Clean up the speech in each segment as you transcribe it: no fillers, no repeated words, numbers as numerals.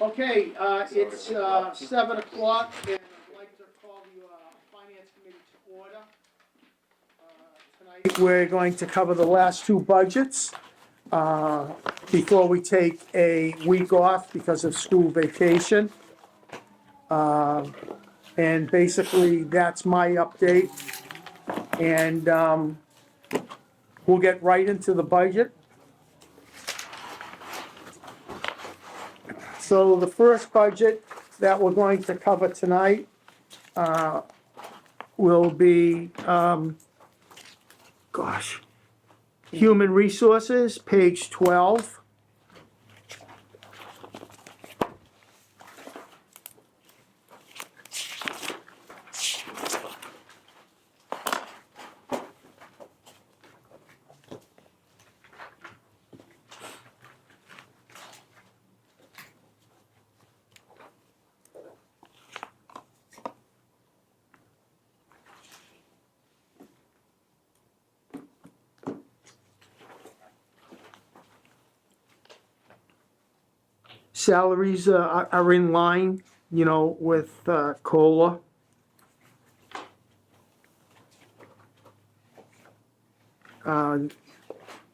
Okay, it's 7 o'clock, and I'd like to call the Finance Committee to order. Tonight, we're going to cover the last two budgets before we take a week off because of school vacation. And basically, that's my update. And we'll get right into the budget. So the first budget that we're going to cover tonight will be, Human Resources, page 12. Salaries are in line, with COLA.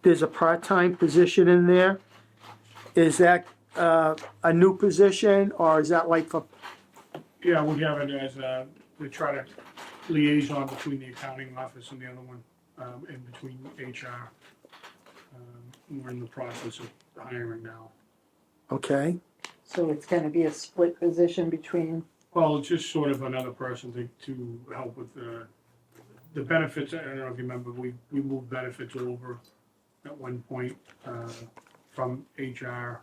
There's a part-time position in there. Is that a new position, or is that like for, Yeah, we have it as we try to liaison between the accounting office and the other one, in between HR. We're in the process of hiring now. okay, So it's gonna be a split position between, Well, it's just sort of another person to help with the benefits. I don't know if you remember, we moved benefits over at one point from HR,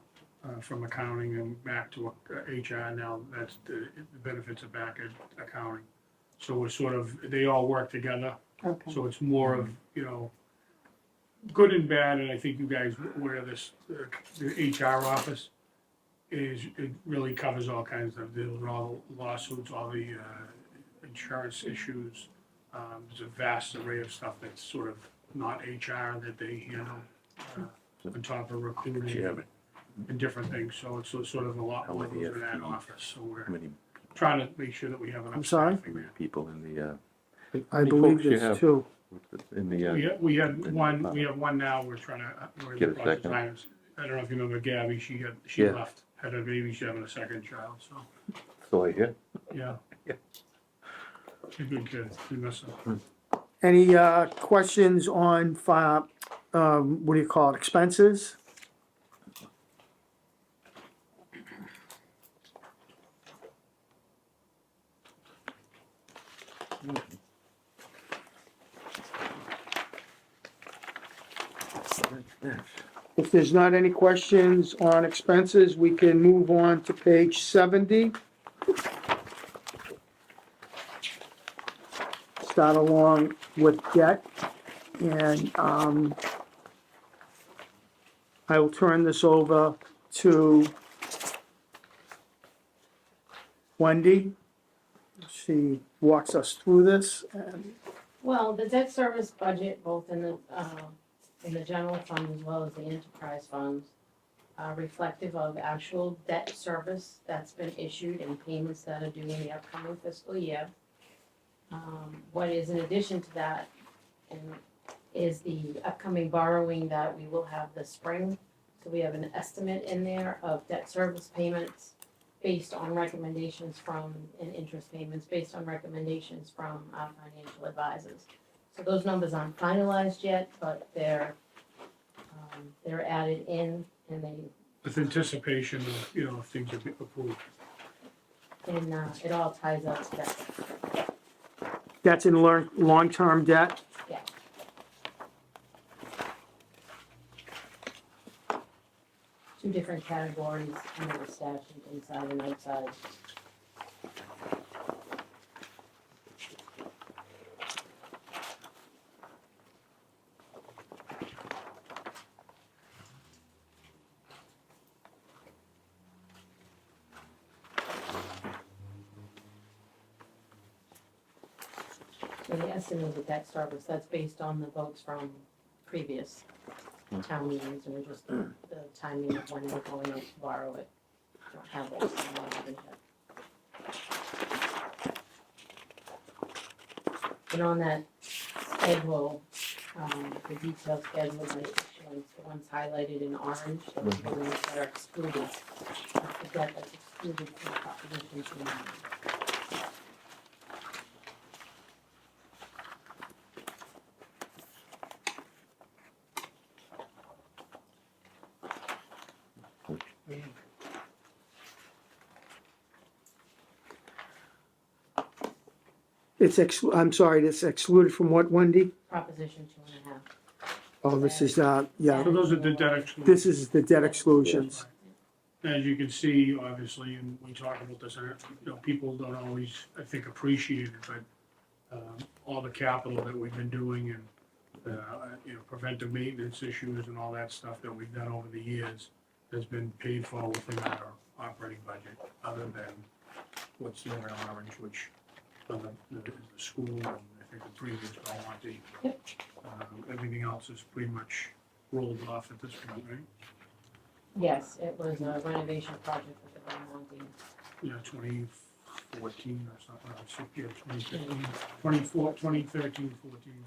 from accounting and back to HR. Now that's the benefits are back at accounting. So we're sort of, they all work together. okay, So it's more of, good and bad, and I think you guys aware of this, the HR office it really covers all kinds of, deals with all the lawsuits, all the insurance issues. There's a vast array of stuff that's sort of not HR that they handle, on top of recruiting and different things. So it's sort of a lot more goes in that office. So we're trying to make sure that we have enough I'm sorry? staffing there. People in the, I believe folks you there's have? two. in the, We had one now, we're in Get the a process of second. hiring. I don't know if you remember Gabby, she Yeah. left, had a baby, she's having a second child, so, so I hear. yeah. Yeah. She's a good kid, we miss her. Any questions on, what do you call it, expenses? If there's not any questions on expenses, we can move on to page 70. Start along with debt, and I will turn this over to Wendy. She walks us through this, and Well, the debt service budget, both in the general fund as well as the enterprise funds, are reflective of actual debt service that's been issued and payments that are due in the upcoming fiscal year. What is in addition to that, is the upcoming borrowing that we will have this spring. So we have an estimate in there of debt service payments based on recommendations from, and interest payments based on recommendations from our financial advisors. So those numbers aren't finalized yet, but they're added in, and With anticipation of, if things are approved. it all ties up to that. that's in long-term debt. Yeah. Two different categories under the statute, inside and outside. So the estimated debt service, that's based on the votes from previous town meetings, and just the timing of when we're going to borrow it. don't have those numbers yet. And on that schedule, the detailed schedule by issuance, the ones highlighted in orange, those are the ones that are excluded. That's the debt that's excluded from Proposition 29. I'm sorry, it's excluded from what, Wendy? Proposition 2.5. Oh, this is, yeah, So those are the debt exclusions. this is the debt exclusions. As you can see, obviously, and we talk about this, and, you know, people don't always, I think, appreciate it, but all the capital that we've been doing and, you know, preventive maintenance issues and all that stuff that we've done over the years has been paid for within our operating budget, other than what's there in orange, which the school and I think the previous Belmonte. Yep. Everything else is pretty much rolled off at this point, right? Yes, it was a renovation project with the Belmonte. Yeah, 2014 or something, yeah, 2015, 2013, 14.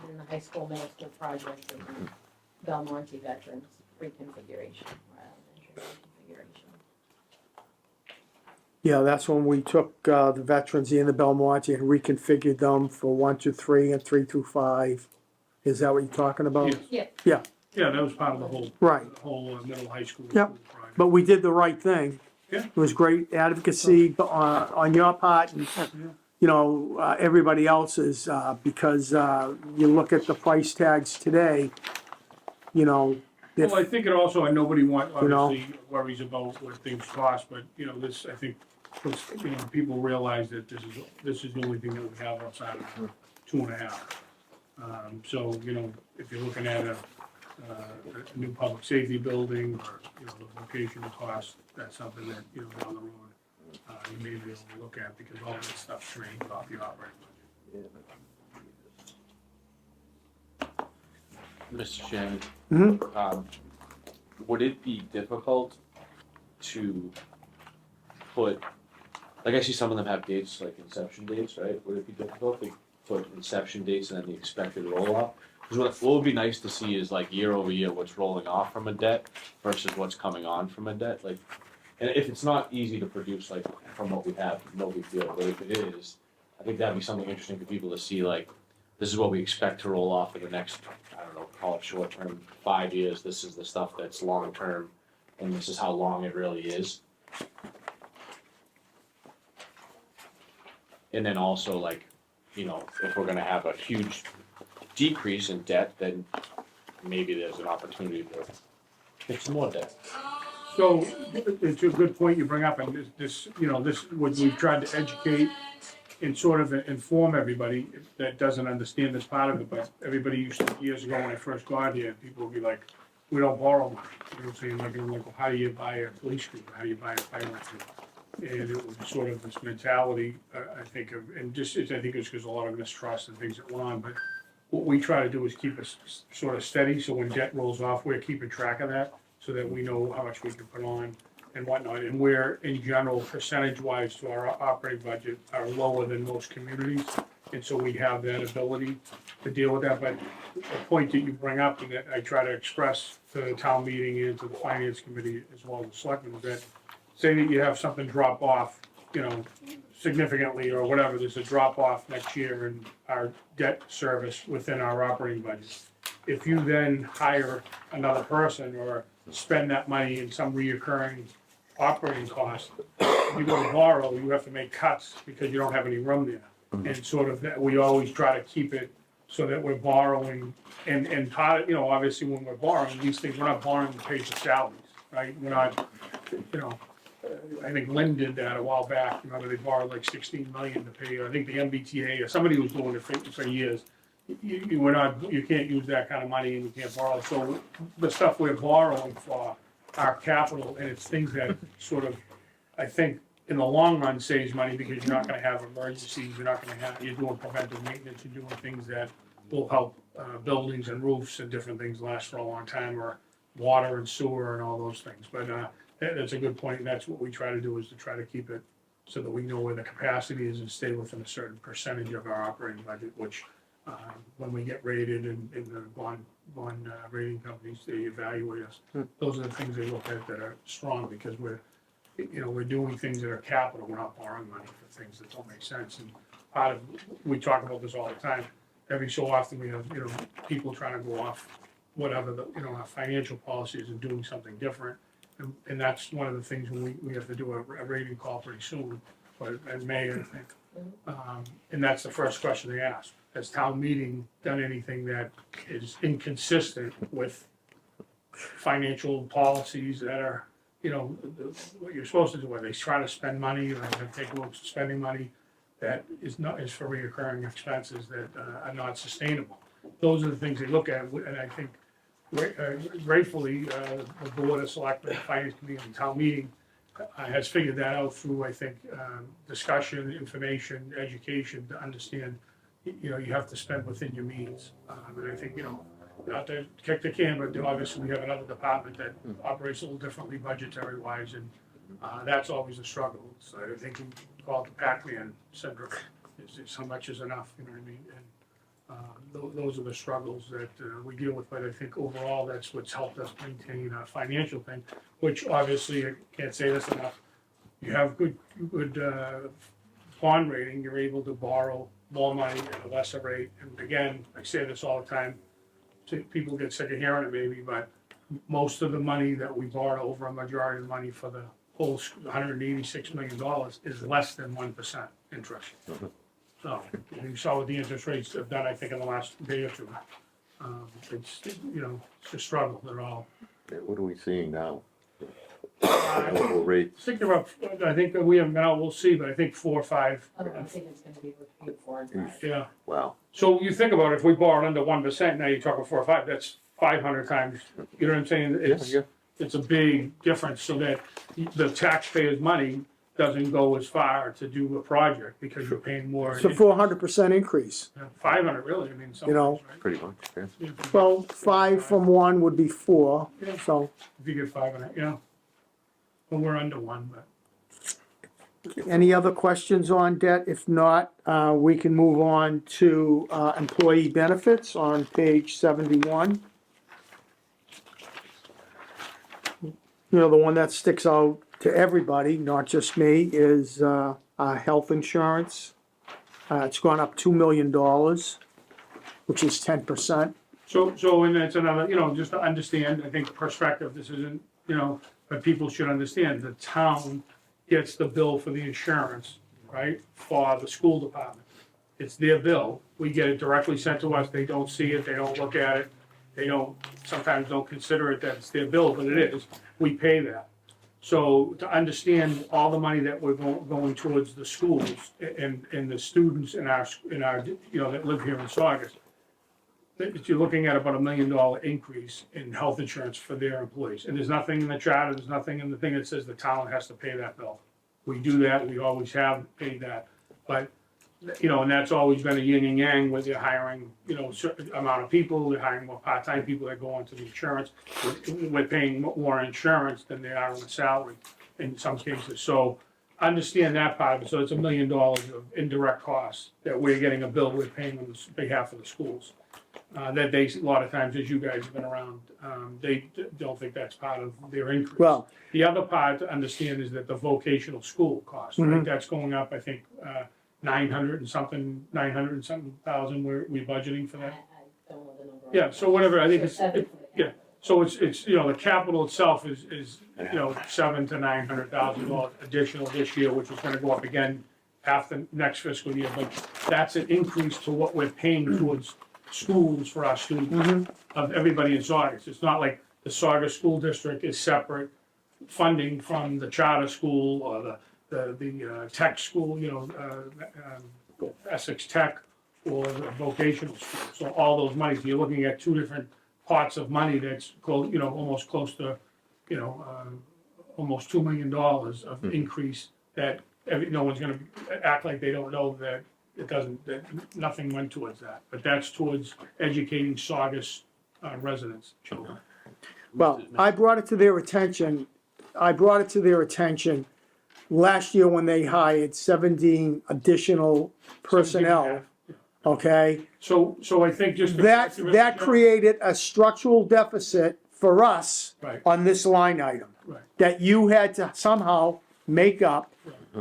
And then the high school, middle school project and the Belmonte veterans reconfiguration, or elementary reconfiguration. Yeah, that's when we took, the veterans in the Belmonte and reconfigured them for 1 through 3 and 3 through 5. Is that what you're talking about? Yes. Yeah, Yeah, that was part of the whole, Right. the whole middle high school. Yep. Project. But we did the right thing. Yeah. It was great advocacy on your part and, you know, everybody else's, because you look at the price tags today, you know, if, Well, I think it also, and nobody You know. obviously worries about what things cost, but, you know, this, I think, puts, you know, people realize that this is the only thing that we have outside of 2.5. So, you know, if you're looking at a new public safety building, or, you know, the vocational cost, that's something that, you know, down the road, you may be able to look at, because all that stuff drains off your operating budget. Mr. Chairman, Mhm. would it be difficult to put, like I see some of them have dates, like inception dates, right? Would it be difficult to put inception dates and then the expected roll-off? Because what would be nice to see is like year over year, what's rolling off from a debt versus what's coming on from a debt, like, and if it's not easy to produce, like, from what we have, no big deal, but if it is, I think that'd be something interesting for people to see, like, this is what we expect to roll off in the next, I don't know, call it short term, 5 years, this is the stuff that's long term, and this is how long it really is. And then also, like, you know, if we're gonna have a huge decrease in debt, then maybe there's an opportunity to get some more debt. So, it's a good point you bring up, and this, you know, this, what we've tried to educate and sort of inform everybody that doesn't understand this part of it, but everybody used to, years ago when I first got here, people would be like, we don't borrow money. You know what I'm saying? Like, I'm like, well, how do you buy a police cruiser? How do you buy a fire engine? And it was sort of this mentality, I think, of, and just, I think it's because a lot of mistrust and things that went on, but what we try to do is keep us sort of steady, so when debt rolls off, we're keeping track of that, so that we know how much we can put on and whatnot, and we're, in general, percentage-wise to our operating budget, are lower than most communities, and so we have that ability to deal with that, but the point that you bring up, and that I try to express to the town meeting and to the finance committee, as well as the selectmen, is that, say that you have something drop off, you know, significantly or whatever, there's a drop off next year in our debt service within our operating budget. If you then hire another person or spend that money in some reoccurring operating cost, you go to borrow, you have to make cuts because you don't have any room there. And sort of that, we always try to keep it so that we're borrowing, and part of, you know, obviously when we're borrowing, these things, we're not borrowing to pay for salaries, right? We're not, you know, I think Lynn did that a while back, you know, they borrowed like 16 million to pay, I think the MBTA, or somebody was doing it for years. You can't use that kind of money and you can't borrow, so the stuff we're borrowing for our capital, and it's things that sort of, I think, in the long run saves money, because you're not gonna have emergencies, you're doing preventive maintenance, you're doing things that will help, buildings and roofs and different things last for a long time, or water and sewer and all those things, but, That's a good point, and that's what we try to do, is to try to keep it so that we know where the capacity is and stay within a certain percentage of our operating budget, which, when we get rated and the bond rating companies, they evaluate us. Those are the things they look at that are strong, because we're doing things that are capital, we're not borrowing money for things that don't make sense. And part of, we talk about this all the time, every so often we have, people trying to go off whatever our financial policies and doing something different. And that's one of the things when we have to do a rating call pretty soon, but in May, I think. And that's the first question they ask: has town meeting done anything that is inconsistent with financial policies that are, what you're supposed to do? Where they try to spend money, or they take a look at spending money that is for reoccurring expenses that are not sustainable. Those are the things they look at, and I think gratefully, the Board of Selectmen, the Finance Committee, and town meeting has figured that out through, I think, discussion, information, education, to understand, you have to spend within your means. And I think, not to kick the can, but obviously we have another department that operates a little differently budgetary-wise, and that's always a struggle. So I think we call it the Pac-Man syndrome. It's how much is enough, you know what I mean? And those are the struggles that we deal with, but I think overall that's what's helped us maintain a financial thing, which obviously, I can't say this enough, you have good bond rating, you're able to borrow more money at a lesser rate. And again, I say this all the time, people get sick of hearing it maybe, but most of the money that we borrow, over a majority of the money for the whole $186 million, is less than 1% interest. So, you saw what the interest rates have done, I think, in the last day or two. It's, it's a struggle, they're all. What are we seeing now? I Local rates, think they're up, I think that we have now, we'll see, but I think 4 or 5, I think it's gonna be between 4 and 5. yeah. wow. So you think about it, if we borrowed under 1%, now you're talking 4 or 5, that's 500 times, you know what I'm saying? It's a big difference, so that the taxpayers' money doesn't go as far to do a project, because you're paying more. It's a 400% increase. 500, really, I mean, some You know. things, right? Pretty much, yeah. Yeah, Well, 5 from 1 would be 4, so if you get 500, well, we're under 1, but. any other questions on debt? If not, we can move on to employee benefits on page 71. The one that sticks out to everybody, not just me, is health insurance. It's gone up $2 million, which is 10%. So, and that's another, just to understand, I think perspective, this isn't, but people should understand, the town gets the bill for the insurance, right, for the school department. It's their bill, we get it directly sent to us, they don't see it, they don't look at it, they sometimes don't consider it that it's their bill, but it is, we pay that. So to understand all the money that we're going towards the schools and the students in our, that live here in Saugus, that you're looking at about $1 million increase in health insurance for their employees. And there's nothing in the charter, there's nothing in the thing that says the town has to pay that bill. We do that, we always have paid that. But, and that's always been a yin and yang, where you're hiring, a certain amount of people, they're hiring more part-time people that go onto the insurance. We're paying more insurance than they are on the salary in some cases. So understand that part of it. So it's $1 million of indirect costs that we're getting a bill we're paying on behalf of the schools. That they, a lot of times, as you guys have been around, they don't think that's part of their increase. Well, The other part to understand is that the vocational school cost, right, that's going up, I think, 900 and something thousand, we're budgeting for that. I don't know the number. Yeah, so whatever, I think it's, Seven for the yeah, so it's, the capital itself is $700,000 to $900,000 additional this year, which is gonna go up again after next fiscal year, but that's an increase to what we're paying towards schools for our students, of everybody in Saugus. It's not like the Saugus School District is separate funding from the charter school or the tech school, Essex Tech, or the vocational school. So all those monies, you're looking at 2 different pots of money that's close, almost close to, almost $2 million of increase that no one's gonna act like they don't know that that nothing went towards that. But that's towards educating Saugus residents, children. well, I brought it to their attention I brought it to their attention last year when they hired 17 additional personnel, okay? So I think just. to- That created a structural deficit for us Right. on this line item. Right. That you had to somehow make up,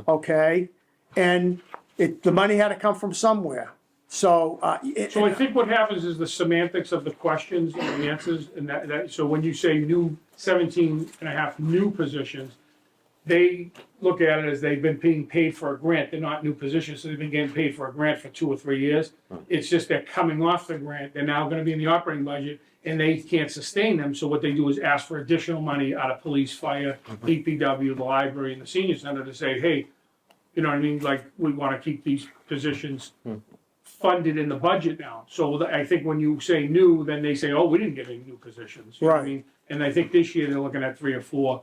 okay? And the money had to come from somewhere, so, So I think what happens is the semantics of the questions and the answers, and so when you say 17 and a half new positions, they look at it as they've been being paid for a grant, they're not new positions, so they've been getting paid for a grant for 2 or 3 years. It's just they're coming off the grant, they're now gonna be in the operating budget, and they can't sustain them, so what they do is ask for additional money out of police, fire, DPW, the library, and the senior center to say, hey, you know what I mean, like, we wanna keep these positions funded in the budget now. So I think when you say new, then they say, oh, we didn't get any new positions. You know what I Right. mean? And I think this year they're looking at 3 or 4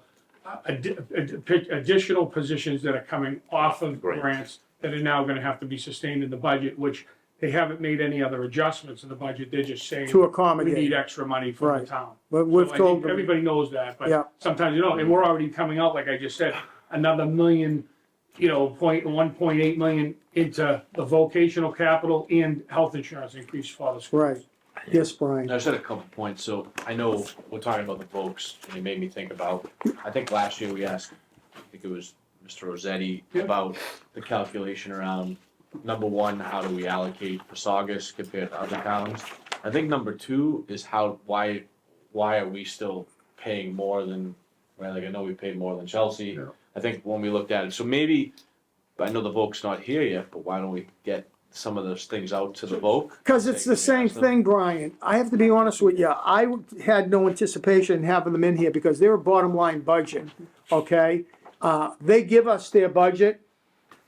additional positions that are coming off of Great. grants that are now gonna have to be sustained in the budget, which they haven't made any other adjustments in the budget. They're just saying, to we accommodate. need extra money from the Right. town. But we've So I told think them, everybody knows that, Yeah. but sometimes, and we're already coming out, like I just said, another million, 1.8 million into the vocational capital and health insurance increase for the school. right, yes, Brian, I just had a couple points, so I know we're talking about the folks, and it made me think about, I think last year we asked, I think it was Mr. Rossetti, Yeah. about the calculation around, number one, how do we allocate for Saugus compared to other towns? I think number two is why are we still paying more than, right, like I know we paid more than Chelsea. Yeah. I think when we looked at it, so maybe, I know the Voke's not here yet, but why don't we get some of those things out to the Voke? because it's the same thing, Brian, I have to be honest with you, I had no anticipation in having them in here because they're a bottom line budget, okay? They give us their budget,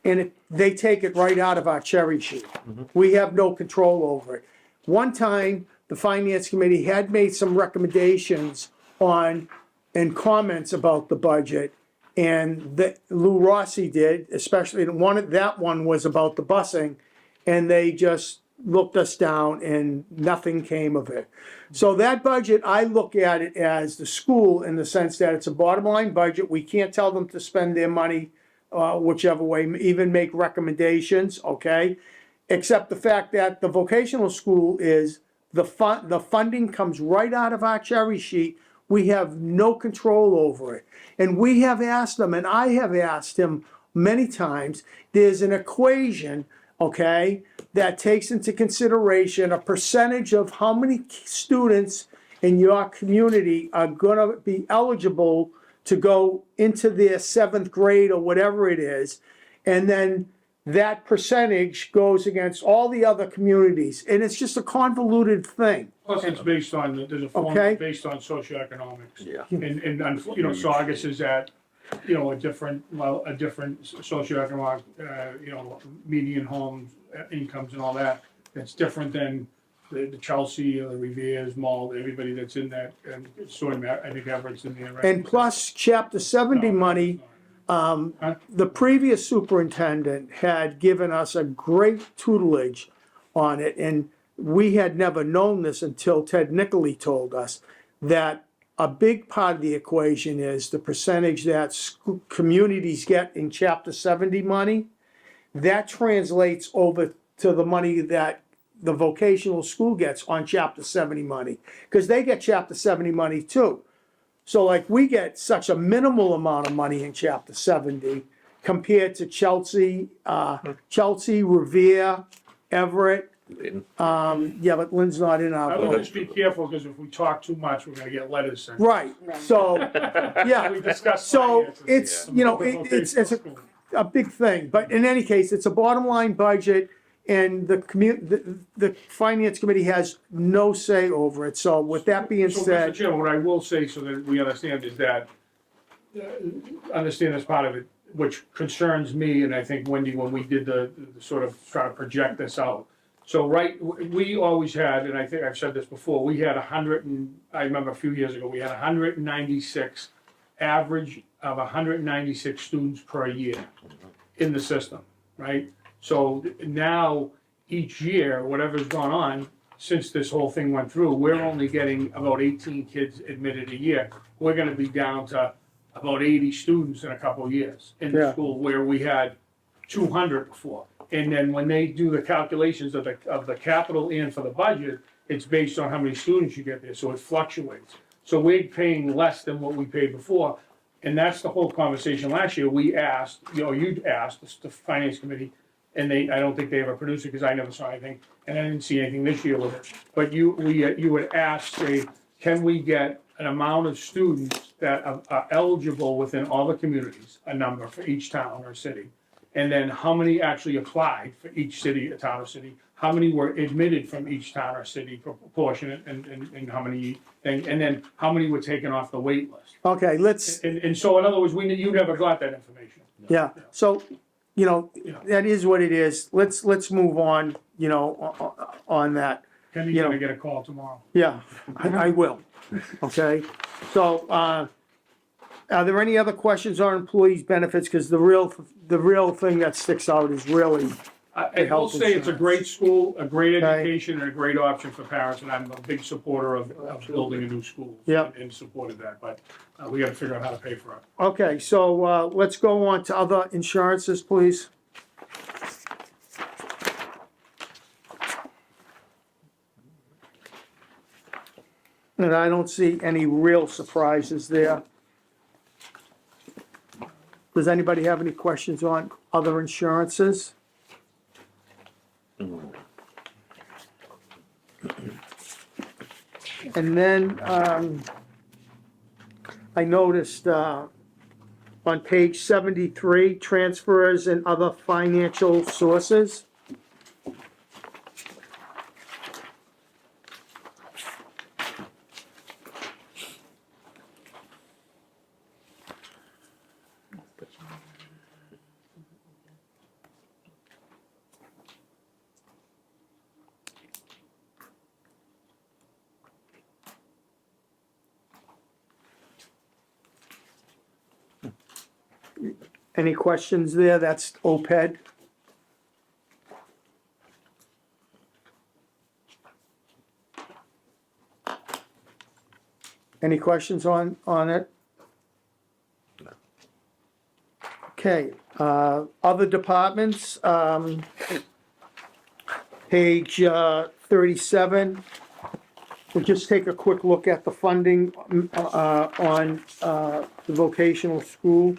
and they take it right out of our cherry sheet. We have no control over it. One time, the finance committee had made some recommendations on, and comments about the budget, and that Lou Rossi did, especially, and that one was about the busing, and they just looked us down and nothing came of it. So that budget, I look at it as the school in the sense that it's a bottom line budget. We can't tell them to spend their money whichever way, even make recommendations, okay? Except the fact that the vocational school is, the funding comes right out of our cherry sheet. We have no control over it. And we have asked them, and I have asked him many times, there's an equation, okay, that takes into consideration a percentage of how many students in your community are gonna be eligible to go into their 7th grade or whatever it is. And then that percentage goes against all the other communities. And it's just a convoluted thing. Plus, it's based on, there's a Okay. formula based on socioeconomics. Yeah. And Saugus is at, a different socioeconomic, median homes, incomes and all that. That's different than the Chelsea or the Revere's Mall, everybody that's in that, and sort of, I think Everett's in there, right? And plus, chapter 70 money, the previous superintendent had given us a great tutelage on it, and we had never known this until Ted Nicoli told us that a big part of the equation is the percentage that communities get in chapter 70 money. That translates over to the money that the vocational school gets on chapter 70 money, because they get chapter 70 money too. So like we get such a minimal amount of money in chapter 70 compared to Chelsea, Revere, Everett. Yeah, but Lynn's not in I our would vote. just be careful, because if we talk too much, we're gonna get letters sent. Right, so, yeah, We discussed so finances. it's, it's a big thing. But in any case, it's a bottom line budget, and the finance committee has no say over it. So with that being So, Mr. said, Chairman, what I will say, so that we understand, is that, understand this part of it, which concerns me, and I think Wendy, when we did the sort of try to project this out. So, we always had, and I think I've said this before, we had I remember a few years ago, we had 196, average of 196 students per year in the system, right? So now, each year, whatever's gone on, since this whole thing went through, we're only getting about 18 kids admitted a year. We're gonna be down to about 80 students in a couple of years in the Yeah. school, where we had 200 before. And then when they do the calculations of the capital and for the budget, it's based on how many students you get there, so it fluctuates. So we're paying less than what we paid before, and that's the whole conversation last year. We asked, you asked the finance committee, and I don't think they ever produced it, because I never saw anything, and I didn't see anything this year with it. But you would ask, say, can we get an amount of students that are eligible within all the communities, a number for each town or city? And then how many actually applied for each city, a town or city? How many were admitted from each town or city proportionate, and how many, and then how many were taken off the wait list? Okay, let's, And so in other words, you never got that information. yeah, so, that is what it is. Let's move on, on that. Kenny's You know. gonna get a call tomorrow. Yeah, I will, okay? So, are there any other questions on employees' benefits? Because the real thing that sticks out is really, I will health say it's a insurance. great school, a great Okay. education, and a great option for parents, and I'm a big supporter of building a new school. Yeah. And supported that, but we gotta figure out how to pay for it. okay, so, let's go on to other insurances, please. And I don't see any real surprises there. Does anybody have any questions on other insurances? And then, I noticed, on page 73, transfers and other financial sources. Any questions there? That's OPED. Any questions on it? Okay, other departments, page 37. We'll just take a quick look at the funding on the vocational school.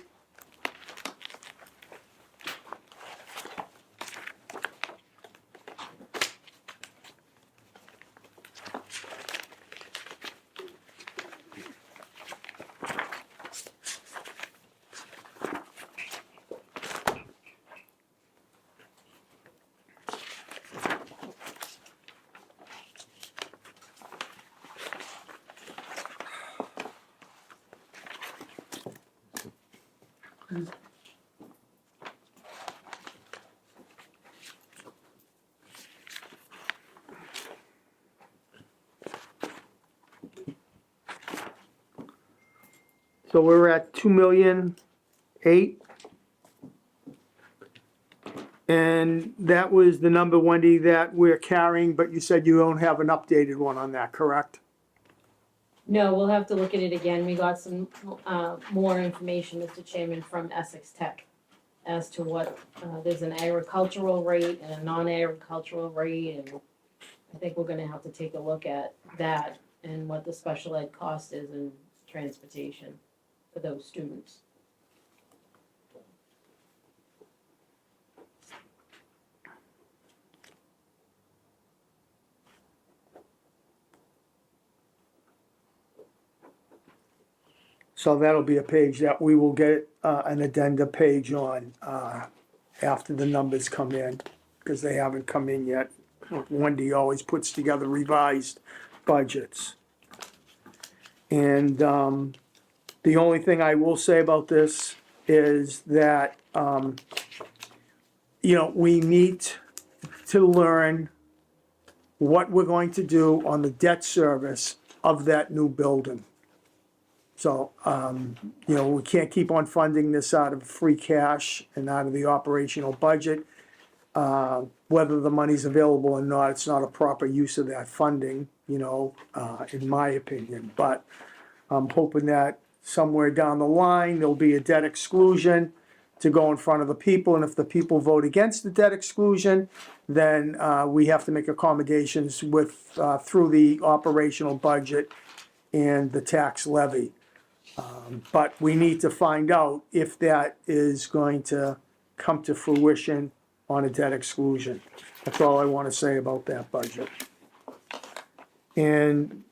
So we're at 2,000,008. And that was the number, Wendy, that we're carrying, but you said you don't have an updated one on that, correct? No, we'll have to look at it again. We got some, more information, Mr. Chairman, from Essex Tech as to what, there's an agricultural rate and a non-agricultural rate, and I think we're gonna have to take a look at that and what the special ed cost is in transportation for those students. So that'll be a page that we will get an addenda page on after the numbers come in, because they haven't come in yet. Wendy always puts together revised budgets. And the only thing I will say about this is that, we need to learn what we're going to do on the debt service of that new building. So, we can't keep on funding this out of free cash and out of the operational budget. Whether the money's available or not, it's not a proper use of that funding, in my opinion. But I'm hoping that somewhere down the line, there'll be a debt exclusion to go in front of the people, and if the people vote against the debt exclusion, then we have to make accommodations with, through the operational budget and the tax levy. But we need to find out if that is going to come to fruition on a debt exclusion. That's all I want to say about that budget. And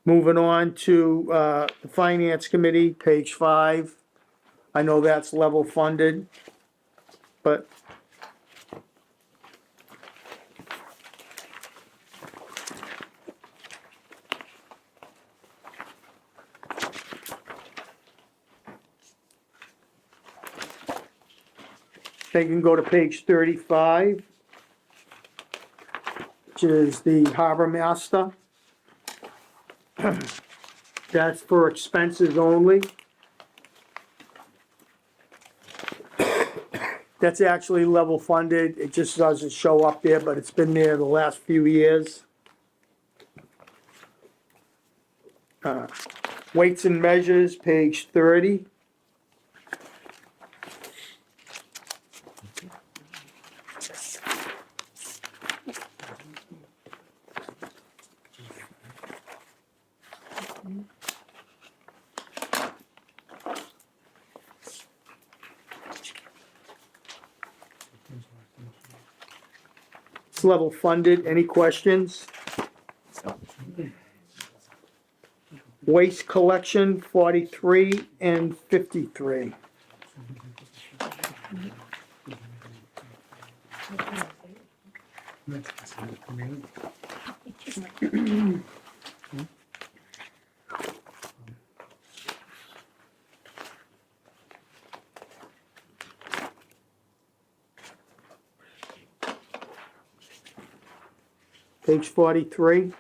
moving on to the Finance Committee, page 5. I know that's level funded, but they can go to page 35, which is the Harbor Master. That's for expenses only. That's actually level funded, it just doesn't show up there, but it's been there the last few years. Weights and measures, page 30. It's level funded, any questions? Waste collection, 43 and 53. Page 43.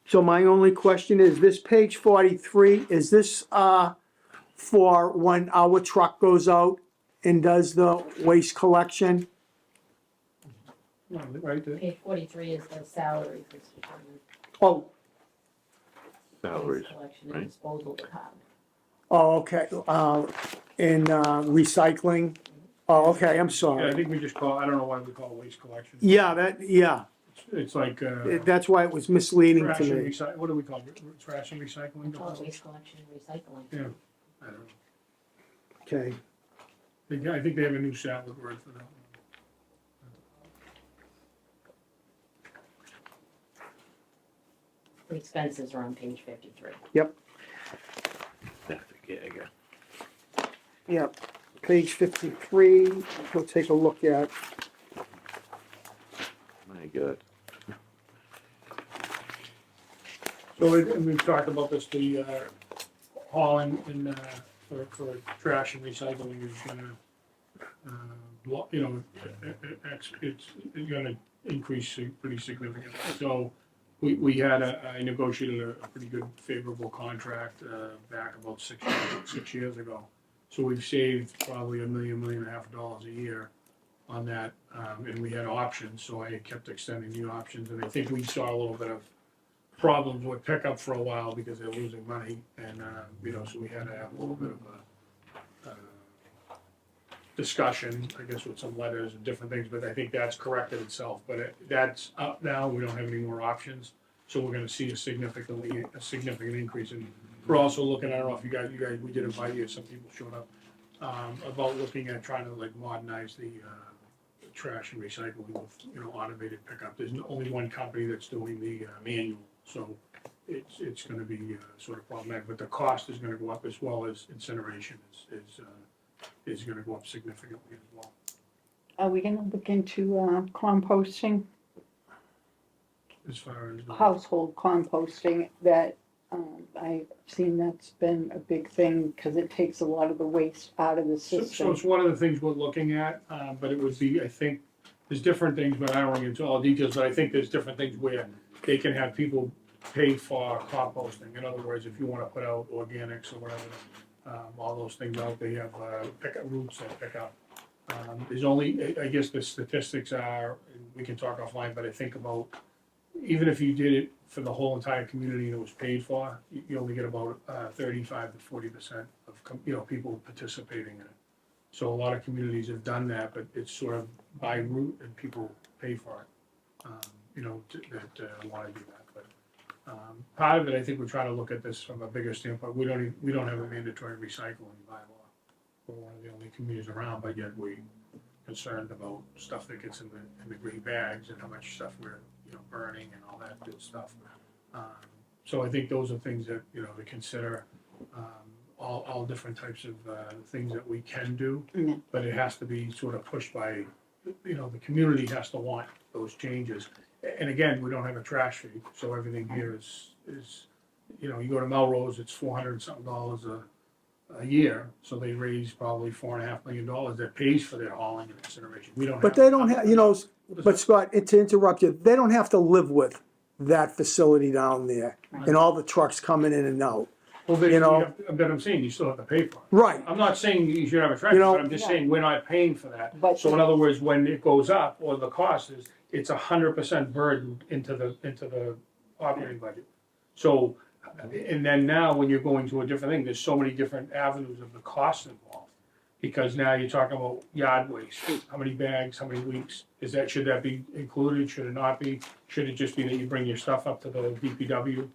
So my only question is, this page 43, is this for when our truck goes out and does the waste collection? No, right there. Page 43 is the salary for this department. Oh, Salaries, Waste collection and right. disposal department. oh, okay, in recycling, oh, okay, I'm Yeah, I sorry. think we just call, I don't know why we call it waste collection. Yeah, yeah, It's like, that's why it was misleading trash to and me. what do we call it? Trash and recycling? Call it waste collection and recycling. Yeah, I don't know. Okay, I think they have a new salad word for that. The expenses are on page 53. yep, yeah. yep. Page 53, we'll take a look at. My God. So we've talked about this, the hauling and for trash and recycling is gonna, it's gonna increase pretty significantly. So we had I negotiated a pretty good favorable contract back about 6 years ago. So we've saved probably $1 million and a half a year on that, and we had options, so I kept extending the options, and I think we saw a little bit of problems with pickup for a while because they're losing money, and, so we had to have a little bit of a discussion, I guess, with some letters and different things, but I think that's corrected itself, but that's up now, we don't have any more options, so we're gonna see a significant increase, and we're also looking, I don't know if you guys, we did invite you, some people showed up, about looking at trying to like modernize the trash and recycling with, automated pickup. There's only one company that's doing the manual, so it's gonna be sort of problematic, but the cost is gonna go up as well as incineration is gonna go up significantly as well. Are we gonna look into composting, As far as. household composting, that I've seen that's been a big thing, because it takes a lot of the waste out of the So system. it's one of the things we're looking at, but it would be, I think, there's different things, but I don't want to get into all details, but I think there's different things where they can have people pay for composting. In other words, if you want to put out organics or whatever, all those things out, they have pickup routes that pick up. There's only, I guess the statistics are, and we can talk offline, but I think about even if you did it for the whole entire community and it was paid for, you only get about 35 to 40% of, people participating in it. So a lot of communities have done that, but it's sort of by route and people pay for it, that wanna do that, but. Part of it, I think we're trying to look at this from a bigger standpoint, we don't have a mandatory recycling bylaw. We're one of the only communities around, but yet we're concerned about stuff that gets in the green bags and how much stuff we're, burning and all that good stuff. So I think those are things that, to consider, all different types of, things that we can do. Yeah. But it has to be sort of pushed by, the community has to want those changes. And again, we don't have a trash fee, so everything here is, you go to Melrose, it's $400 and something a year, so they raise probably $4.5 million that pays for their hauling and incineration. We don't have. But they don't have, but Scott, to interrupt you, they don't have to live with that facility down there and all the trucks coming in and out. Well, but you know- but I'm saying you still have to pay for it. Right, I'm not saying you should have a trash, You know- but I'm just saying we're not paying for that. But- So in other words, when it goes up, or the cost is, it's 100% burdened into the operating budget. So, and then now when you're going to a different thing, there's so many different avenues of the cost involved. Because now you're talking about yard waste, how many bags, how many weeks, should that be included, should it not be? Should it just be that you bring your stuff up to the DPW?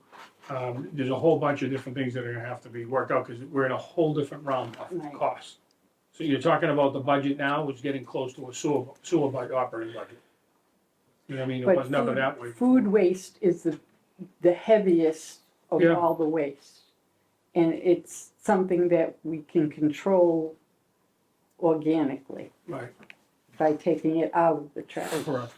There's a whole bunch of different things that are gonna have to be worked out, because we're in a whole different realm of Right. cost. So you're talking about the budget now, which is getting close to a sewer budget, operating budget. You know what I mean? It But was never that way. food waste is the heaviest of Yeah. all the waste. And it's something that we can control organically Right, by taking it out of the trash. correct.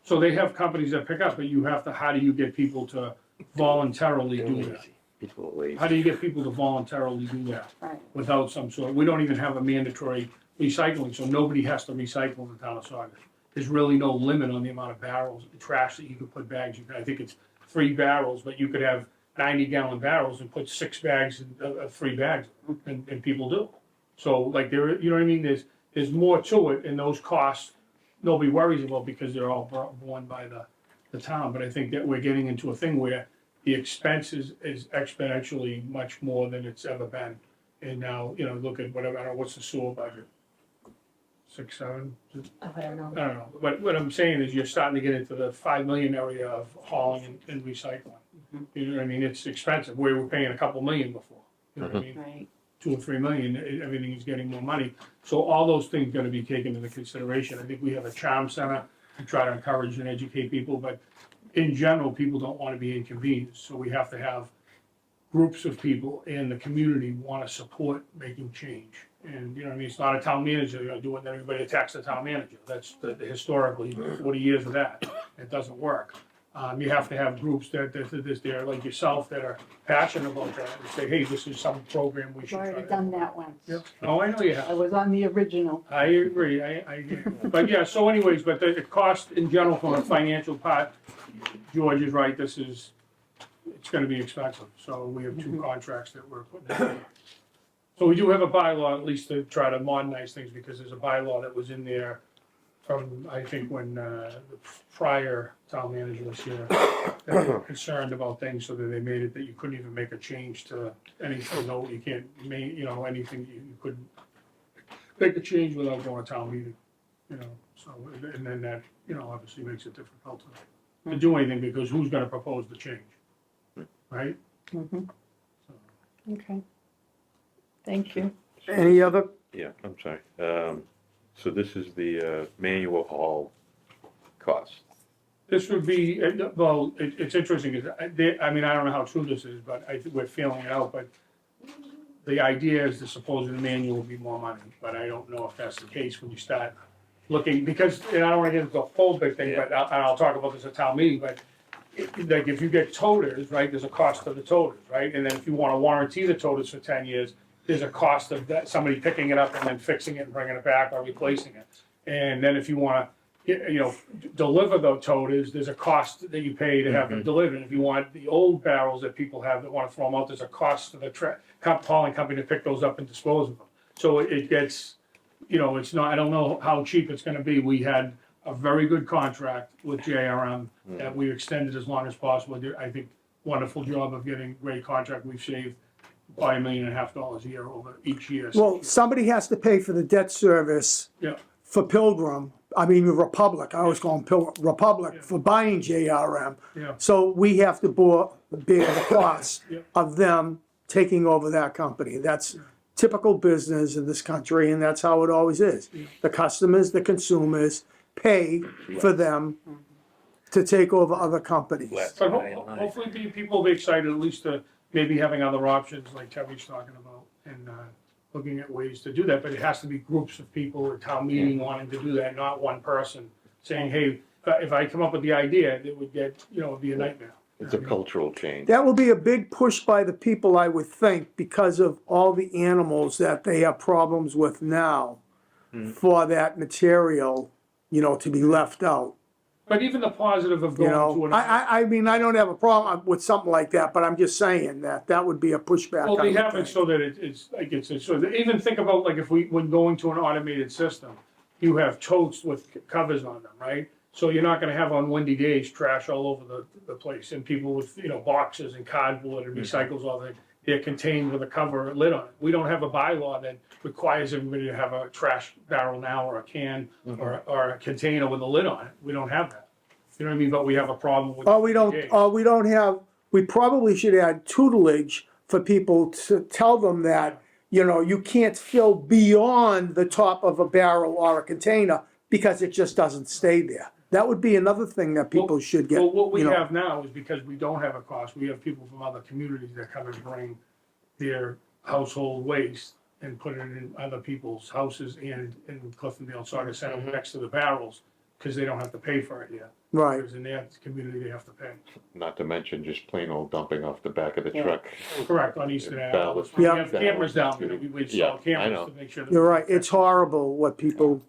So they have companies that pick up, but how do you get people to voluntarily do that? People are lazy. How do you get people to voluntarily do that Right. without some sort, we don't even have a mandatory recycling, so nobody has to recycle in the town of Saugus. There's really no limit on the amount of barrels of trash that you could put bags, I think it's 3 barrels, but you could have 90-gallon barrels and put 6 bags, 3 bags, and people do. So like you know what I mean, there's more to it, and those costs, nobody worries about because they're all borne by the town, but I think that we're getting into a thing where the expense is exponentially much more than it's ever been. And now, look at whatever, I don't know, what's the sewer budget? 6, 7? Oh, I don't know. I don't know, but what I'm saying is you're starting to get into the 5 million area of hauling and recycling. You know what I mean, it's expensive, we were paying a couple million before, you know what I mean? Right. 2 or 3 million, everything is getting more money. So all those things gotta be taken into consideration. I think we have a charm center to try to encourage and educate people, but in general, people don't wanna be inconvenienced, so we have to have groups of people in the community wanna support making change. And, you know what I mean, it's not a town manager gonna do it, and then everybody attacks the town manager. That's historically 40 years of that. It doesn't work. You have to have groups that they're like yourself that are passionate about that and say, hey, this is some program we I've should try already to. done that once. Yep. Oh, I know you I have. was on the original. I agree, but yeah, so anyways, but the cost in general from a financial part, George is right, it's gonna be expensive. So we have 2 contracts that we're putting together. So we do have a bylaw, at least to try to modernize things, because there's a bylaw that was in there from, I think, when the prior town manager was here, that they were concerned about things, so that they made it that you couldn't even make a change to anything, you can't make, anything, you couldn't make a change without going to town meeting, so, and then that, obviously makes it difficult to do anything, because who's gonna propose the change, right? Mhm. So, Okay. Thank you. any other, Yeah, I'm sorry. So this is the manual haul cost. This would be, well, it's interesting, because I don't know how true this is, but I think we're feeling it out, but the idea is to suppose the manual will be more money, but I don't know if that's the case when you start looking, because, and I don't wanna get into the whole big thing, but I'll talk about this at town meeting, but like, if you get toters, right, there's a cost to the toters, right? And then if you wanna warranty the toters for 10 years, there's a cost of that, somebody picking it up and then fixing it and bringing it back or replacing it. And then if you wanna, deliver the toters, there's a cost that you pay to have them delivered. And if you want the old barrels that people have that wanna throw them out, there's a cost to the hauling company to pick those up and dispose of them. So it gets, it's not, I don't know how cheap it's gonna be. We had a very good contract with JRM that we extended as long as possible. I think wonderful job of getting great contract. We've saved probably $1.5 million a year over each year. Well, somebody has to pay for the debt service Yeah, for Republic, I always call them Republic, for buying JRM. yeah, So we have to bear the costs Yeah. of them taking over that company. That's typical business in this country, and that's how it always is. The customers, the consumers pay for them to take over other companies. but hopefully people will be excited at least to maybe having other options like Terry's talking about and looking at ways to do that, but it has to be groups of people, a town meeting wanting to do that, not one person saying, hey, if I come up with the idea, it would get, it'd be a nightmare. It's a cultural change. That will be a big push by the people, I would think, because of all the animals that they have problems with now for that material, to be left out. But even the positive of going to an. I mean, I don't have a problem with something like that, but I'm just saying that would be a pushback. Well, I they would have it think. so that so even think about like when going to an automated system, you have totes with covers on them, right? So you're not gonna have on windy days trash all over the place and people with, boxes and cardboard and recycles, all that. They're contained with a cover lid on it. We don't have a bylaw that requires everybody to have a trash barrel now or a can or a container with a lid on it. We don't have that. You know what I mean? But we have a problem with. We probably should add tutelage for people to tell them that, you can't fill beyond the top of a barrel or a container because it just doesn't stay there. That would be another thing that people should get, Well, what we have now is because we don't have a cost, we have people from other communities that come and bring their household waste and put it in other people's houses and in Cliftondale, Saugus Center next to the barrels, because they don't have to pay for it yet. right. Whereas in their community, they have to pay. Not to mention just plain old dumping off the back of the truck. Correct, on Eastern Ave. Ballast. We Yeah. have cameras down there, we Yeah, install I cameras know. to make sure. that You're right, it's horrible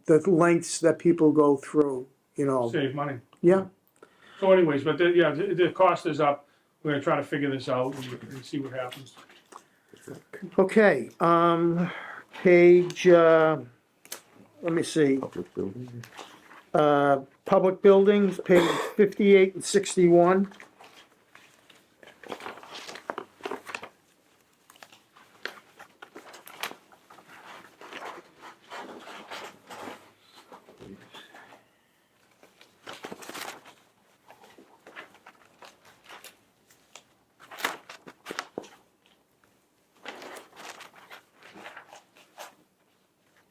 the lengths that people go through, Save money. yeah. So anyways, but the cost is up, we're gonna try to figure this out and see what happens. Okay, page, let me see, public buildings, page 58 and 61.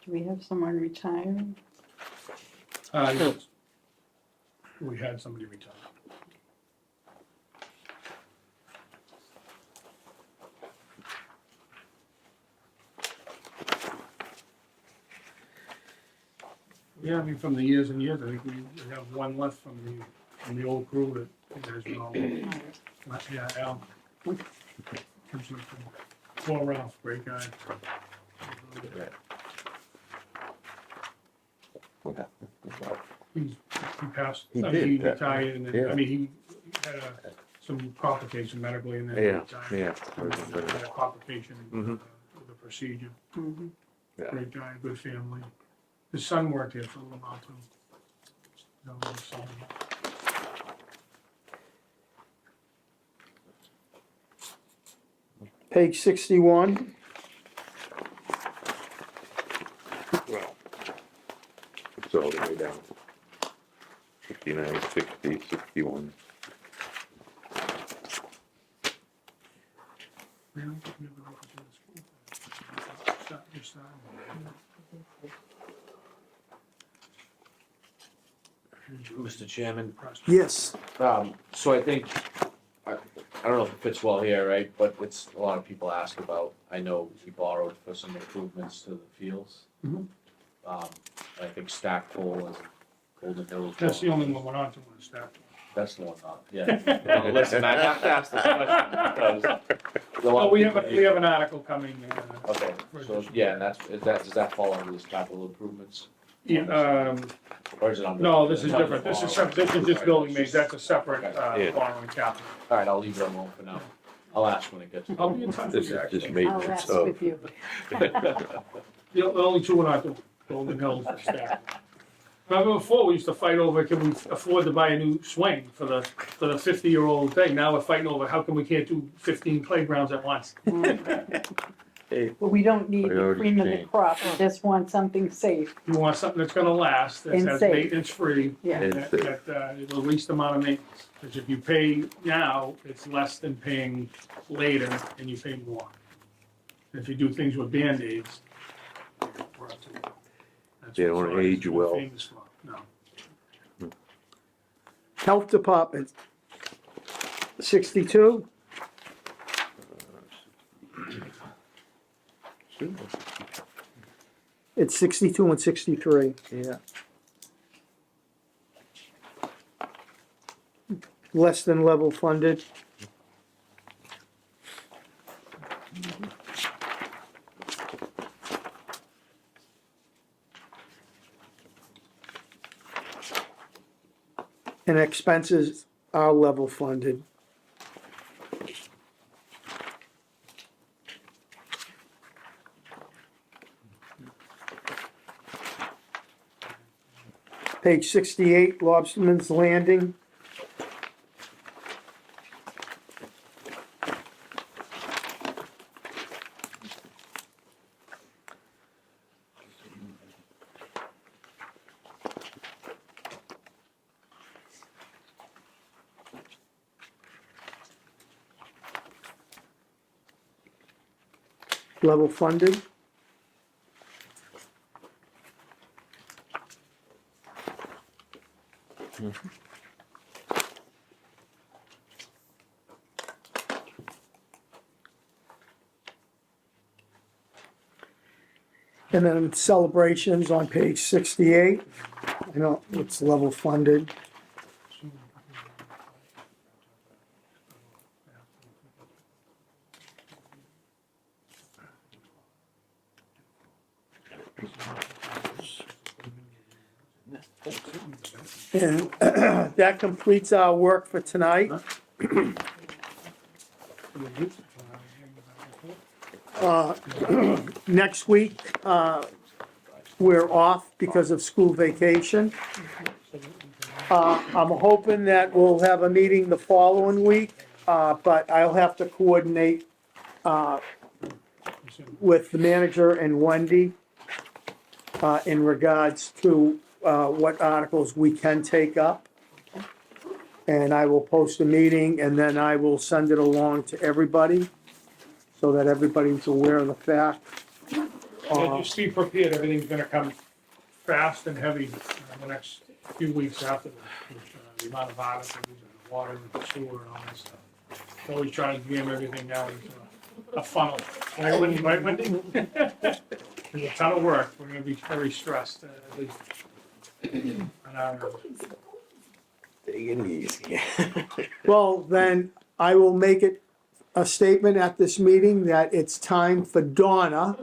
Do we have someone retiring? Yes. We had somebody retire. Yeah, I mean, from the years and years, I think we have one left from the old crew that has been all, yeah, Al. Comes in from, poor Ralph, great guy. He passed, He I mean, he did, retired and then, yeah. I mean, he had some complications medically and then he Yeah, retired. yeah. Had a complication Mhm. with the procedure. Mhm. Yeah. Great guy, good family. His son worked here for a little while too. No, his son. Page 61, Well, it's all the way down. 59, 60, 61. Really? You never go to the school? Just, Mr. Chairman, yes, so I think, I don't know if it fits well here, right, but it's, a lot of people ask about, I know we borrowed for some improvements to the fields. Mhm. I think Stackpole and Golden Hills. That's the only one we're not doing is that. That's the one, yeah. No, listen, I have to ask this question because. a lot Oh, of we people- have an article coming, Okay, so, yeah, and does that fall under this capital improvements, yeah, or is it under? no, this is it's under different, this is borrowing? this is just building maintenance, that's a separate, Yeah. borrowing capital. Alright, I'll leave it alone for now, I'll ask when it gets. I'll be in touch with This you is just actually. I'll maintenance ask of, with you. The only two we're not doing, Golden Hills and Stack. Remember before, we used to fight over, can we afford to buy a new swing for the 50-year-old thing? Now we're fighting over, how come we can't do 15 playgrounds at once? Hey, But we don't need the Priorities cream of the change. crop, we just want something safe. You want something that's gonna last, that And has safe. maintenance-free, Yeah. and And that is the least amount of maintenance. Because if you pay now, it's less than paying later, and you pay more. If you do things with Band-Aids, we're up to it. That's They what don't Saugus age is well. famous for. No. Health Department, 62. It's 62 and 63. Yeah. Less than level funded. And expenses are level funded. Page 68, Lobsterman's Landing. Level funded. And then celebrations on page 68. I know it's level funded. And that completes our work for tonight. Next week, we're off because of school vacation. I'm hoping that we'll have a meeting the following week, but I'll have to coordinate with the manager and Wendy in regards to what articles we can take up. And I will post a meeting, and then I will send it along to everybody so that everybody's aware of the fact. Yeah, just be prepared, everything's gonna come fast and heavy in the next few weeks after this, with the amount of articles and the water and the sewer and all that stuff. Always try to jam everything down into a funnel, right, Wendy? Right, Wendy? There's a ton of work, we're gonna be very stressed, at least. on our end. Take it easy. Well, then I will make it a statement at this meeting that it's time for Donna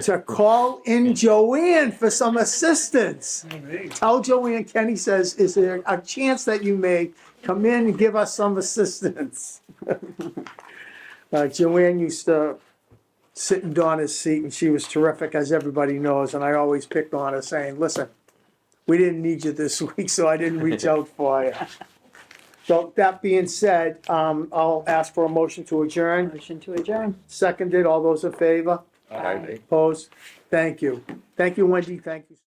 to call in Joanne for some assistance. Hey, Tell Joanne, Kenny says, is there a chance that you may come in and give us some assistance? Joanne used to sit in Donna's seat, and she was terrific, as everybody knows, and I always picked on her saying, listen, we didn't need you this week, so I didn't reach out for you. So that being said, I'll ask for a motion to adjourn. Motion to adjourn. Seconded, all those in favor? Aye. Opposed? Thank you. Thank you, Wendy, thank you.